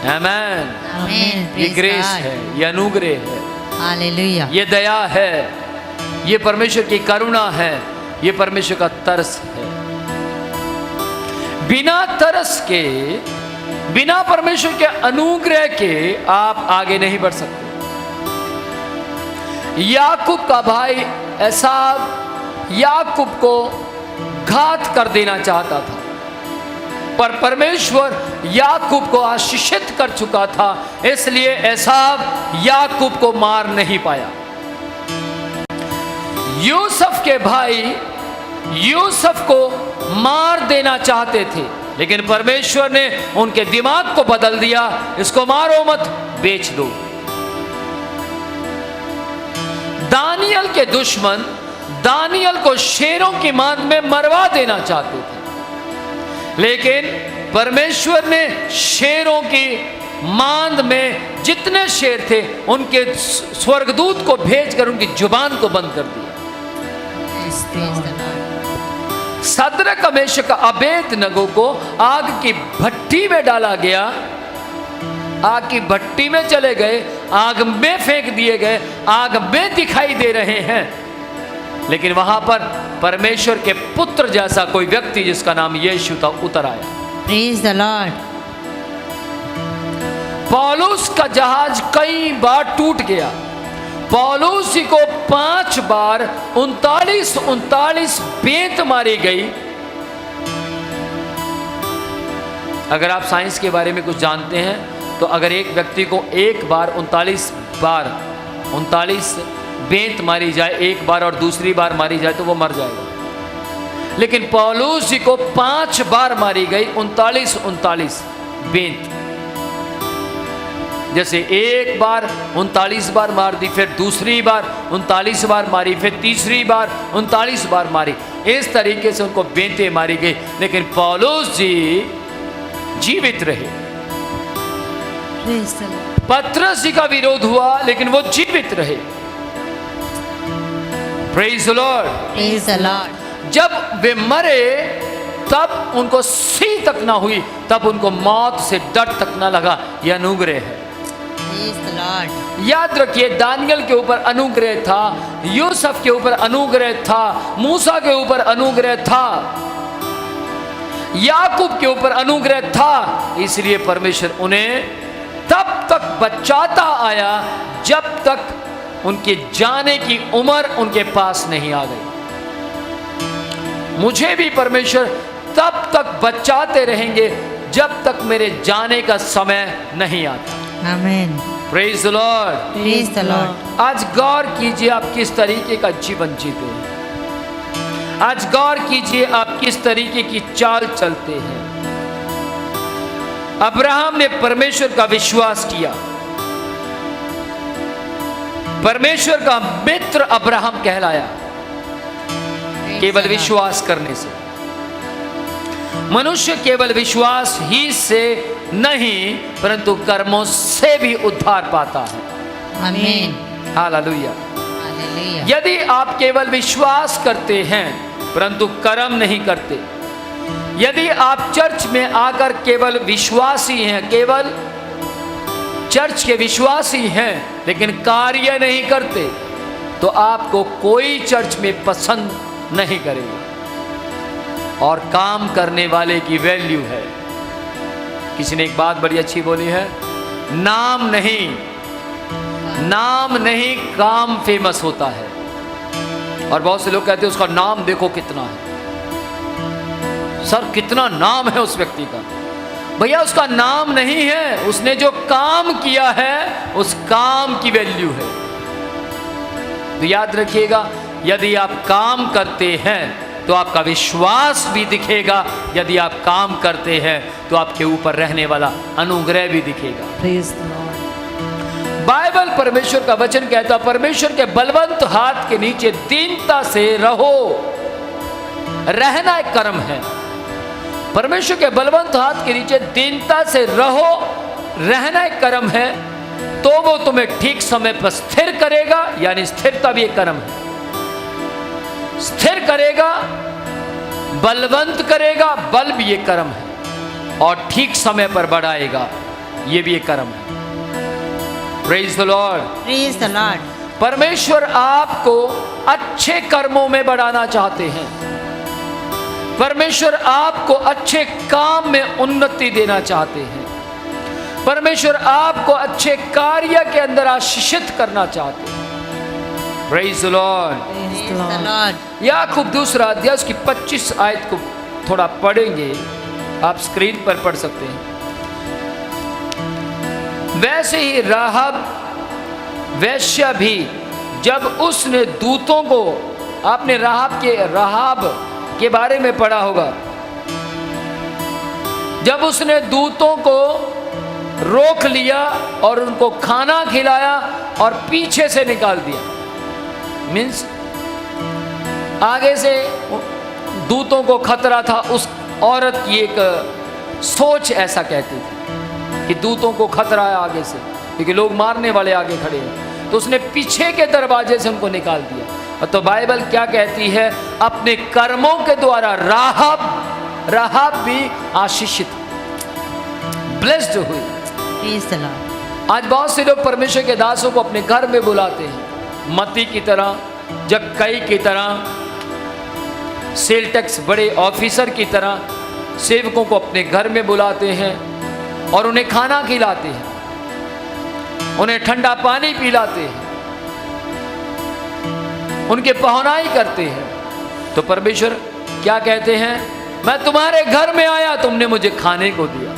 आमेन। ये ग्रेस है, ये अनुग्रह है, हालेलुया, ये दया है, ये परमेश्वर की करुणा है, ये परमेश्वर का तरस है। बिना तरस के, बिना परमेश्वर के अनुग्रह के आप आगे नहीं बढ़ सकते। याकूब का भाई एसाव याकूब को घात कर देना चाहता था, पर परमेश्वर याकूब को आशीषित कर चुका था, इसलिए एसाव याकूब को मार नहीं पाया। यूसुफ के भाई यूसुफ को मार देना चाहते थे, लेकिन परमेश्वर ने उनके दिमाग को बदल दिया, इसको मारो मत, बेच दो। दानियल के दुश्मन दानियल को शेरों की मांद में मरवा देना चाहते थे, लेकिन परमेश्वर ने शेरों की मांद में जितने शेर थे उनके स्वर्गदूत को भेजकर उनकी जुबान को बंद कर दिया। सद्रक मेशक अबेदनगो को आग की भट्टी में डाला गया, आग की भट्टी में चले गए, आग में फेंक दिए गए, आग में दिखाई दे रहे हैं, लेकिन वहां पर परमेश्वर के पुत्र जैसा कोई व्यक्ति जिसका नाम यीशु था उतर आया। Praise the Lord. पौलुस का जहाज कई बार टूट गया, पौलुस जी को 5 बार 39 बेंत मारी गई। अगर आप साइंस के बारे में कुछ जानते हैं तो अगर एक व्यक्ति को एक बार 39 बेंत मारी जाए, एक बार और दूसरी बार मारी जाए तो वो मर जाएगा, लेकिन पौलुस जी को 5 बार मारी गई 39 बेंत। जैसे एक बार 39 बार मार दी, फिर दूसरी बार 39 बार मारी, फिर तीसरी बार 39 बार मारी, इस तरीके से उनको बेंतें मारी गई, लेकिन पौलुस जी जीवित रहे। पतरस जी का विरोध हुआ लेकिन वो जीवित रहे। Praise the Lord, praise the Lord. जब वे मरे तब उनको सी तक ना हुई, तब उनको मौत से डर तक ना लगा। यह अनुग्रह है। याद रखिए, दानियल के ऊपर अनुग्रह था, यूसुफ के ऊपर अनुग्रह था, मूसा के ऊपर अनुग्रह था, याकूब के ऊपर अनुग्रह था, इसलिए परमेश्वर उन्हें तब तक बचाता आया जब तक उनके जाने की उम्र उनके पास नहीं आ गई। मुझे भी परमेश्वर तब तक बचाते रहेंगे जब तक मेरे जाने का समय नहीं आता। आमीन। Praise the Lord, praise the Lord. आज गौर कीजिए आप किस तरीके का जीवन जीते हैं। आज गौर कीजिए आप किस तरीके की चाल चलते हैं। अब्राहम ने परमेश्वर का विश्वास किया, परमेश्वर का मित्र अब्राहम कहलाया केवल विश्वास करने से। मनुष्य केवल विश्वास ही से नहीं परंतु कर्मों से भी उद्धार पाता है। आमीन। हालेलुया। हालेलुया। यदि आप केवल विश्वास करते हैं परंतु कर्म नहीं करते, यदि आप चर्च में आकर केवल विश्वासी हैं, केवल चर्च के विश्वासी हैं लेकिन कार्य नहीं करते, तो आपको कोई चर्च में पसंद नहीं करेगा। और काम करने वाले की वैल्यू है। किसी ने एक बात बड़ी अच्छी बोली है, नाम नहीं काम फेमस होता है। और बहुत से लोग कहते हैं उसका नाम देखो कितना है। सर कितना नाम है उस व्यक्ति का? भैया उसका नाम नहीं है, उसने जो काम किया है उस काम की वैल्यू है। तो याद रखिएगा, यदि आप काम करते हैं तो आपका विश्वास भी दिखेगा, यदि आप काम करते हैं तो आपके ऊपर रहने वाला अनुग्रह भी दिखेगा। Praise the Lord. बाइबल परमेश्वर का वचन कहता, परमेश्वर के बलवंत हाथ के नीचे दीनता से रहो। रहना एक कर्म है। परमेश्वर के बलवंत हाथ के नीचे दीनता से रहो, रहना एक कर्म है। तो वो तुम्हें ठीक समय पर स्थिर करेगा, यानी स्थिरता भी एक कर्म है। स्थिर करेगा, बलवंत करेगा, बल भी एक कर्म है। और ठीक समय पर बढ़ाएगा, ये भी एक कर्म है। Praise the Lord. Praise the Lord. परमेश्वर आपको अच्छे कर्मों में बढ़ाना चाहते हैं। परमेश्वर आपको अच्छे काम में उन्नति देना चाहते हैं। परमेश्वर आपको अच्छे कार्य के अंदर आशीषित करना चाहते हैं। Praise the Lord. Praise the Lord. याकूब दूसरा अध्याय उसकी 25 आयत को थोड़ा पढ़ेंगे, आप स्क्रीन पर पढ़ सकते हैं। वैसे ही राहब वैश्या भी, जब उसने दूतों को, आपने राहब के बारे में पढ़ा होगा, जब उसने दूतों को रोक लिया और उनको खाना खिलाया और पीछे से निकाल दिया, मीन्स आगे से दूतों को खतरा था। उस औरत की एक सोच ऐसा कहती थी कि दूतों को खतरा है आगे से, क्योंकि लोग मारने वाले आगे खड़े हैं। तो उसने पीछे के दरवाजे से उनको निकाल दिया। और तो बाइबल क्या कहती है, अपने कर्मों के द्वारा राहब भी आशीषित, ब्लेस्ड हुई। Praise the Lord. आज बहुत से लोग परमेश्वर के दासों को अपने घर में बुलाते हैं, मती की तरह, जक्कई की तरह, सेल टैक्स बड़े ऑफिसर की तरह सेवकों को अपने घर में बुलाते हैं और उन्हें खाना खिलाते हैं, उन्हें ठंडा पानी पिलाते हैं, उनके पहुनाई करते हैं। तो परमेश्वर क्या कहते हैं, मैं तुम्हारे घर में आया, तुमने मुझे खाने को दिया।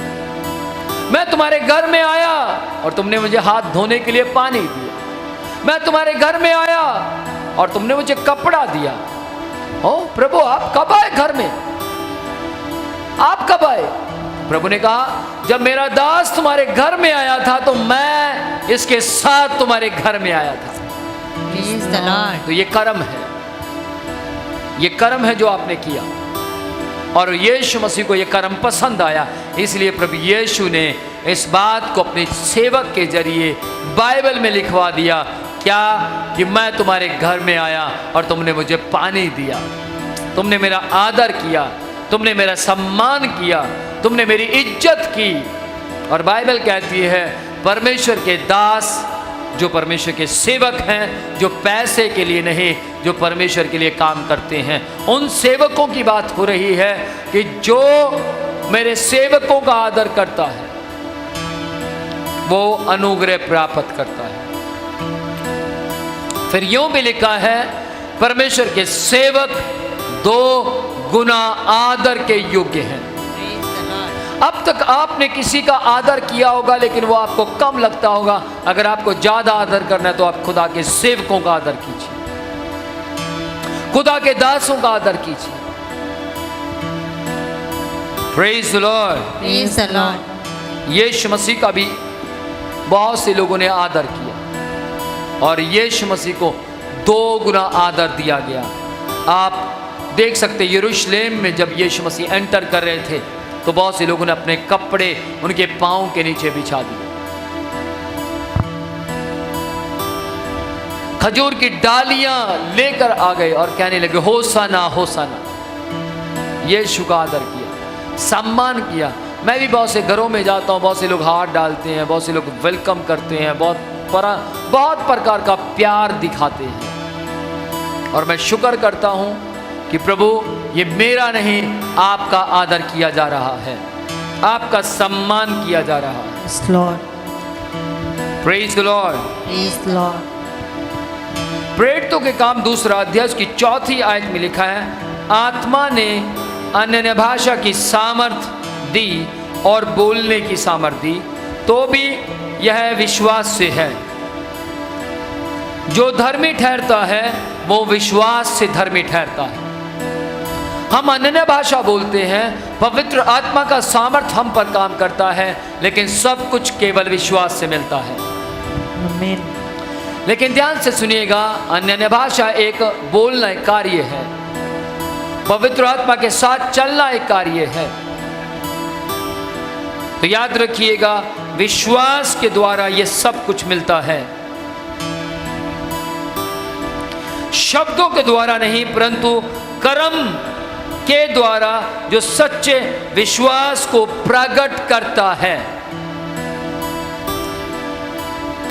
मैं तुम्हारे घर में आया और तुमने मुझे हाथ धोने के लिए पानी दिया। मैं तुम्हारे घर में आया और तुमने मुझे कपड़ा दिया। ओ प्रभु, आप कब आए घर में? आप कब आए? प्रभु ने कहा, जब मेरा दास तुम्हारे घर में आया था तो मैं इसके साथ तुम्हारे घर में आया था। Praise the Lord. तो ये कर्म है, ये कर्म है जो आपने किया। और यीशु मसीह को ये कर्म पसंद आया, इसलिए प्रभु यीशु ने इस बात को अपने सेवक के जरिए बाइबल में लिखवा दिया। क्या? कि मैं तुम्हारे घर में आया और तुमने मुझे पानी दिया, तुमने मेरा आदर किया, तुमने मेरा सम्मान किया, तुमने मेरी इज्जत की। और बाइबल कहती है परमेश्वर के दास, जो परमेश्वर के सेवक हैं, जो पैसे के लिए नहीं, जो परमेश्वर के लिए काम करते हैं, उन सेवकों की बात हो रही है कि जो मेरे सेवकों का आदर करता है वो अनुग्रह प्राप्त करता है। फिर यूं भी लिखा है, परमेश्वर के सेवक 2 गुना आदर के योग्य हैं। Praise the Lord. अब तक आपने किसी का आदर किया होगा लेकिन वो आपको कम लगता होगा। अगर आपको ज्यादा आदर करना है तो आप खुदा के सेवकों का आदर कीजिए, खुदा के दासों का आदर कीजिए। Praise the Lord. Praise the Lord. यीशु मसीह का भी बहुत से लोगों ने आदर किया और यीशु मसीह को 2 गुना आदर दिया गया। आप देख सकते यरूशलेम में जब यीशु मसीह एंटर कर रहे थे तो बहुत से लोगों ने अपने कपड़े उनके पांव के नीचे बिछा दिए, खजूर की डालियां लेकर आ गए और कहने लगे, होसाना होसाना। यीशु का आदर किया, सम्मान किया। मैं भी बहुत से घरों में जाता हूँ, बहुत से लोग हाथ डालते हैं, बहुत से लोग वेलकम करते हैं, बहुत प्रकार का प्यार दिखाते हैं। और मैं शुक्र करता हूँ कि प्रभु, ये मेरा नहीं, आपका आदर किया जा रहा है, आपका सम्मान किया जा रहा है। Praise the Lord. Praise the Lord. Praise the Lord. प्रेरितों के काम दूसरा अध्याय उसकी 4 आयत में लिखा है, आत्मा ने अन्य भाषा की सामर्थ दी और बोलने की सामर्थ दी, तो भी यह विश्वास से है। जो धर्मी ठहरता है वो विश्वास से धर्मी ठहरता है। हम अन्य भाषा बोलते हैं, पवित्र आत्मा का सामर्थ हम पर काम करता है, लेकिन सब कुछ केवल विश्वास से मिलता है। Amen. लेकिन ध्यान से सुनिएगा, अन्य भाषा एक बोलना एक कार्य है, पवित्र आत्मा के साथ चलना एक कार्य है। तो याद रखिएगा, विश्वास के द्वारा यह सब कुछ मिलता है, शब्दों के द्वारा नहीं, परंतु कर्म के द्वारा जो सच्चे विश्वास को प्रकट करता है।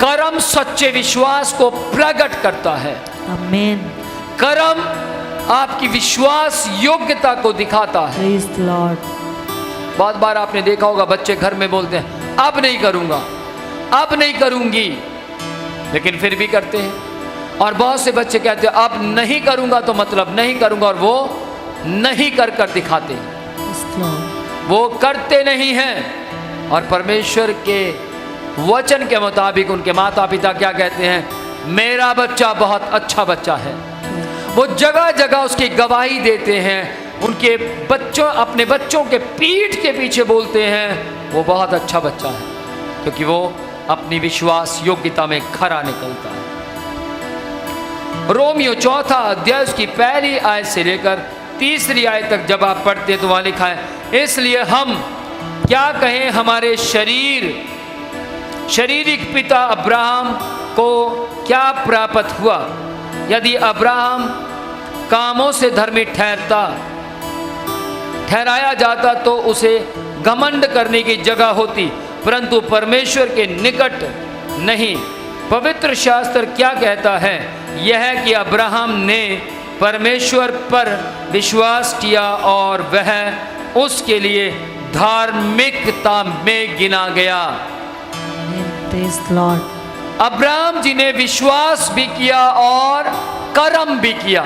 कर्म सच्चे विश्वास को प्रकट करता है। Amen. कर्म आपकी विश्वास योग्यता को दिखाता है। Praise the Lord. बहुत बार आपने देखा होगा बच्चे घर में बोलते हैं अब नहीं करूंगा, अब नहीं करूंगी, लेकिन फिर भी करते हैं। और बहुत से बच्चे कहते हैं अब नहीं करूंगा तो मतलब नहीं करूंगा, और वो नहीं कर कर दिखाते हैं, Yes, Lord. वो करते नहीं हैं। और परमेश्वर के वचन के मुताबिक उनके माता पिता क्या कहते हैं, मेरा बच्चा बहुत अच्छा बच्चा है। वो जगह जगह उसकी गवाही देते हैं, उनके बच्चों अपने बच्चों के पीठ के पीछे बोलते हैं वो बहुत अच्छा बच्चा है, क्योंकि वो अपनी विश्वास योग्यता में खरा निकलता है। रोमियो 4 अध्याय उसकी पहली आयत से लेकर 3 आयत तक जब आप पढ़ते हैं तो वहां लिखा है, इसलिए हम क्या कहें, हमारे शारीरिक पिता अब्राहम को क्या प्राप्त हुआ? यदि अब्राहम कामों से धर्मी ठहराया जाता तो उसे घमंड करने की जगह होती, परंतु परमेश्वर के निकट नहीं। पवित्र शास्त्र क्या कहता है? यह कि अब्राहम ने परमेश्वर पर विश्वास किया और वह उसके लिए धार्मिकता में गिना गया। Amen. Praise the Lord. Abraham ji ने विश्वास भी किया और कर्म भी किया।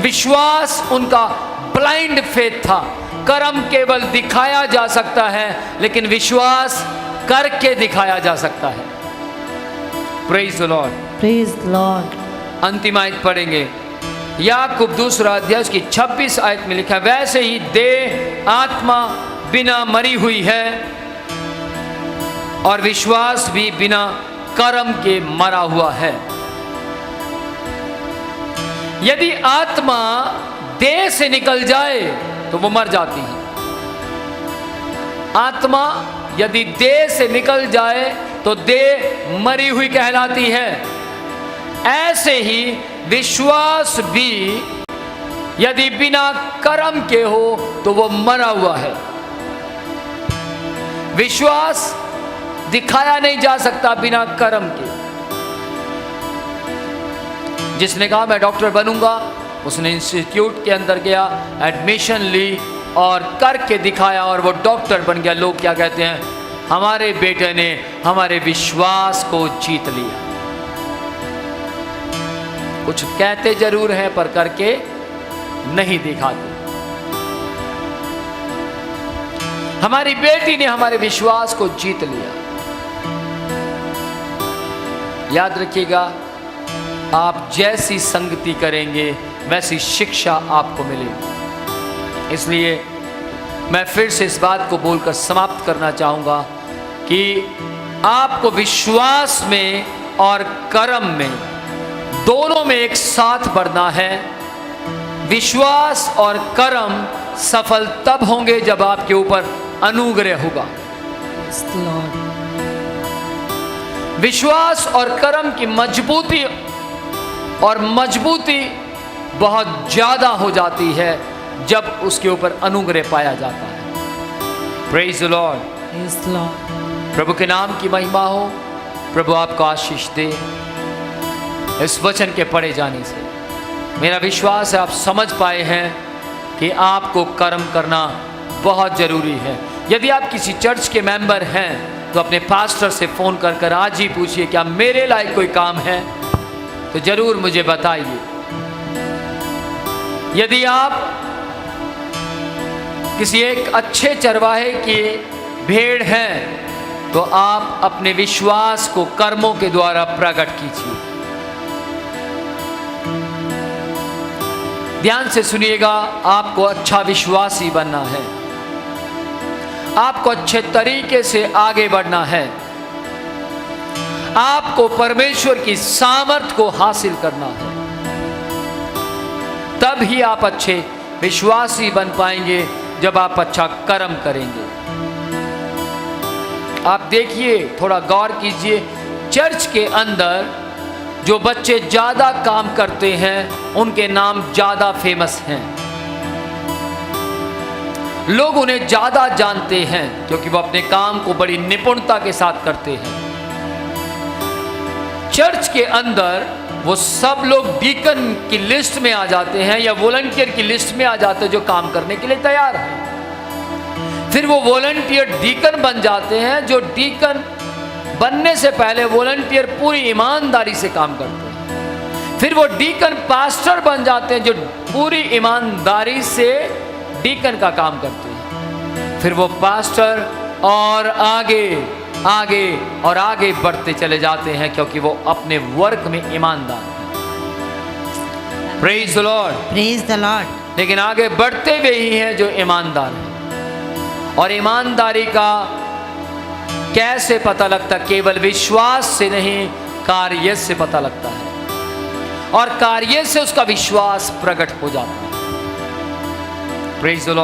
विश्वास उनका ब्लाइंड फेथ था। कर्म केवल दिखाया जा सकता है, लेकिन विश्वास करके दिखाया जा सकता है। Praise the Lord. Praise the Lord. अंतिम आयत पढ़ेंगे, याकूब 2 अध्याय की 26 आयत में लिखा, वैसे ही देह आत्मा बिना मरी हुई है और विश्वास भी बिना कर्म के मरा हुआ है। यदि आत्मा देह से निकल जाए तो वो मर जाती है। आत्मा यदि देह से निकल जाए तो देह मरी हुई कहलाती है। ऐसे ही विश्वास भी यदि बिना कर्म के हो तो वो मरा हुआ है। विश्वास दिखाया नहीं जा सकता बिना कर्म के। जिसने कहा मैं डॉक्टर बनूंगा, उसने इंस्टीट्यूट के अंदर गया, एडमिशन ली और करके दिखाया और वो डॉक्टर बन गया। लोग क्या कहते हैं, हमारे बेटे ने हमारे विश्वास को जीत लिया। कुछ कहते जरूर हैं पर करके नहीं दिखाते। हमारी बेटी ने हमारे विश्वास को जीत लिया। याद रखिएगा, आप जैसी संगति करेंगे वैसी शिक्षा आपको मिलेगी। इसलिए मैं फिर से इस बात को बोलकर समाप्त करना चाहूंगा कि आपको विश्वास में और कर्म में दोनों में एक साथ बढ़ना है। विश्वास और कर्म सफल तब होंगे जब आपके ऊपर अनुग्रह होगा। Yes, Lord. विश्वास और कर्म की मजबूती बहुत ज्यादा हो जाती है जब उसके ऊपर अनुग्रह पाया जाता है। Praise the Lord. Praise the Lord. प्रभु के नाम की महिमा हो। प्रभु आपको आशीष दे इस वचन के पढ़े जाने से। मेरा विश्वास है आप समझ पाए हैं कि आपको कर्म करना बहुत जरूरी है। यदि आप किसी चर्च के मेंबर हैं तो अपने पास्टर से फ़ोन कर आज ही पूछिए क्या मेरे लायक कोई काम है, तो जरूर मुझे बताइए। यदि आप किसी एक अच्छे चरवाहे की भेड़ हैं तो आप अपने विश्वास को कर्मों के द्वारा प्रकट कीजिए। ध्यान से सुनिएगा, आपको अच्छा विश्वासी बनना है। आपको अच्छे तरीके से आगे बढ़ना है। आपको परमेश्वर की सामर्थ को हासिल करना है। तब ही आप अच्छे विश्वासी बन पाएंगे जब आप अच्छा कर्म करेंगे। आप देखिए, थोड़ा गौर कीजिए, चर्च के अंदर जो बच्चे ज्यादा काम करते हैं उनके नाम ज्यादा फेमस हैं। लोग उन्हें ज्यादा जानते हैं क्योंकि वो अपने काम को बड़ी निपुणता के साथ करते हैं। चर्च के अंदर वो सब लोग डीकन की लिस्ट में आ जाते हैं या वॉलंटियर की लिस्ट में आ जाते हैं जो काम करने के लिए तैयार हैं। फिर वो वॉलंटियर डीकन बन जाते हैं। जो डीकन बनने से पहले वॉलंटियर पूरी ईमानदारी से काम करते हैं। फिर वो डीकन पास्टर बन जाते हैं जो पूरी ईमानदारी से डीकन का काम करते हैं। फिर वो पास्टर और आगे आगे और आगे बढ़ते चले जाते हैं क्योंकि वो अपने वर्क में ईमानदार हैं। Praise the Lord, praise the Lord. लेकिन आगे बढ़ते हुए ही हैं जो ईमानदार हैं। और ईमानदारी का कैसे पता लगता? केवल विश्वास से नहीं, कार्य से पता लगता है और कार्य से उसका विश्वास प्रकट हो जाता है। Praise the Lord.